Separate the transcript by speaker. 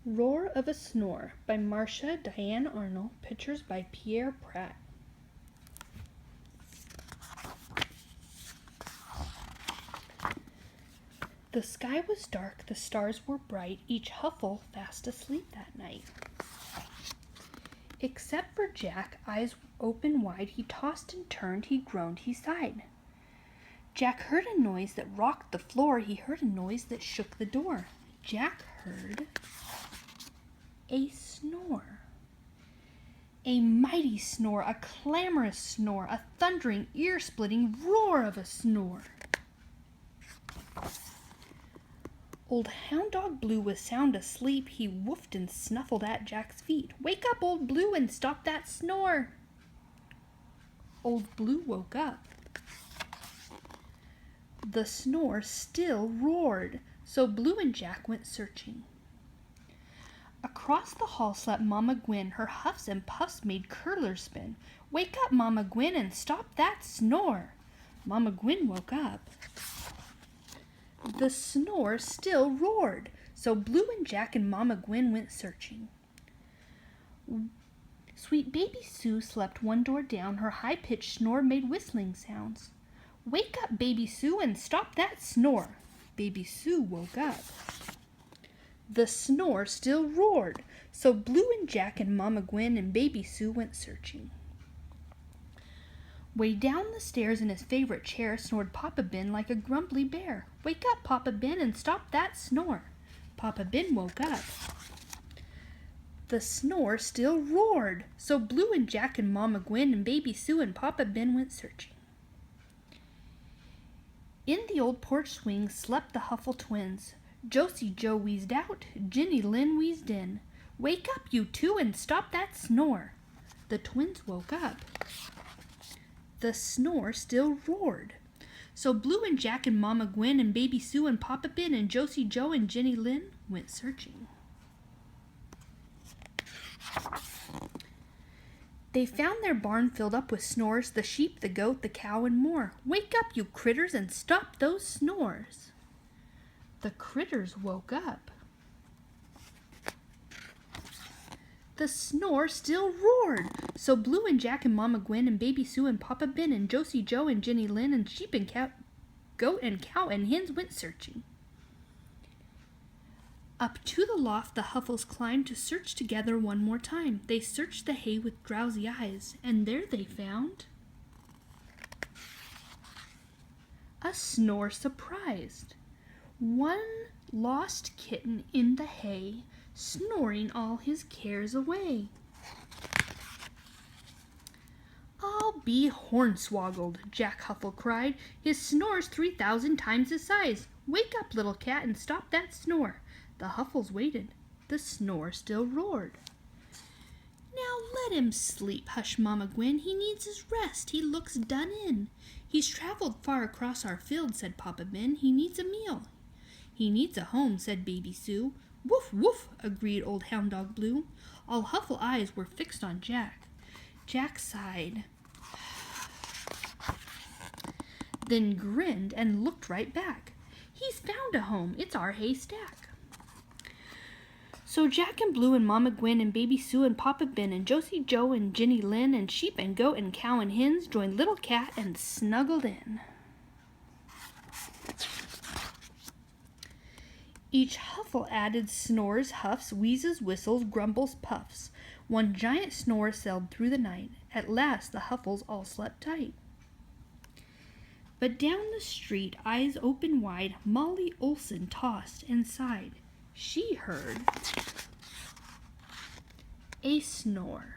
Speaker 1: Roar of a Snore by Marcia Diane Arnold, pictures by Pierre Pratt. The sky was dark, the stars were bright, each Huffle fast asleep that night. Except for Jack, eyes open wide, he tossed and turned, he groaned, he sighed. Jack heard a noise that rocked the floor, he heard a noise that shook the door. Jack heard a snore. A mighty snore, a clamorous snore, a thundering, ear-splitting roar of a snore. Old Hound Dog Blue was sound asleep. He woofed and snuffled at Jack's feet. "Wake up, Old Blue, and stop that snore." Old Blue woke up. The snore still roared, so Blue and Jack went searching. Across the hall slept Mama Gwen. Her huffs and puffs made curlers spin. "Wake up, Mama Gwen, and stop that snore." Mama Gwen woke up. The snore still roared, so Blue and Jack and Mama Gwen went searching. Sweet Baby Sue slept one door down. Her high-pitched snore made whistling sounds. "Wake up, Baby Sue, and stop that snore." Baby Sue woke up. The snore still roared, so Blue and Jack and Mama Gwen and Baby Sue went searching. Way down the stairs in his favorite chair snored Papa Ben like a grumbly bear. "Wake up, Papa Ben, and stop that snore." Papa Ben woke up. The snore still roared, so Blue and Jack and Mama Gwen and Baby Sue and Papa Ben went searching. In the old porch swing slept the Huffle twins. Josie Joe wheezed out, Jenny Lynn wheezed in. "Wake up, you two, and stop that snore." The twins woke up. The snore still roared, so Blue and Jack and Mama Gwen and Baby Sue and Papa Ben and Josie Joe and Jenny Lynn went searching. They found their barn filled up with snores, the sheep, the goat, the cow, and more. "Wake up, you critters, and stop those snores." The critters woke up. The snore still roared, so Blue and Jack and Mama Gwen and Baby Sue and Papa Ben and Josie Joe and Jenny Lynn and sheep and goat and cow and hens went searching. Up to the loft the Huffles climbed to search together one more time. They searched the hay with drowsy eyes, and there they found a snore surprised. One lost kitten in the hay, snoring all his cares away. "I'll be hornswoggled," Jack Huffle cried. "His snore's 3,000 times his size. Wake up, little cat, and stop that snore." The Huffles waited. The snore still roared. "Now let him sleep," hushed Mama Gwen. "He needs his rest. He looks done in." "He's traveled far across our field," said Papa Ben. "He needs a meal." "He needs a home," said Baby Sue. "Woof, woof," agreed Old Hound Dog Blue. All Huffle eyes were fixed on Jack. Jack sighed, then grinned and looked right back. "He's found a home. It's our haystack." So Jack and Blue and Mama Gwen and Baby Sue and Papa Ben and Josie Joe and Jenny Lynn and sheep and goat and cow and hens joined Little Cat and snuggled in. Each Huffle added snores, huffs, wheezes, whistles, grumbles, puffs. One giant snore sailed through the night. At last the Huffles all slept tight. But down the street, eyes open wide, Molly Olson tossed and sighed. She heard a snore.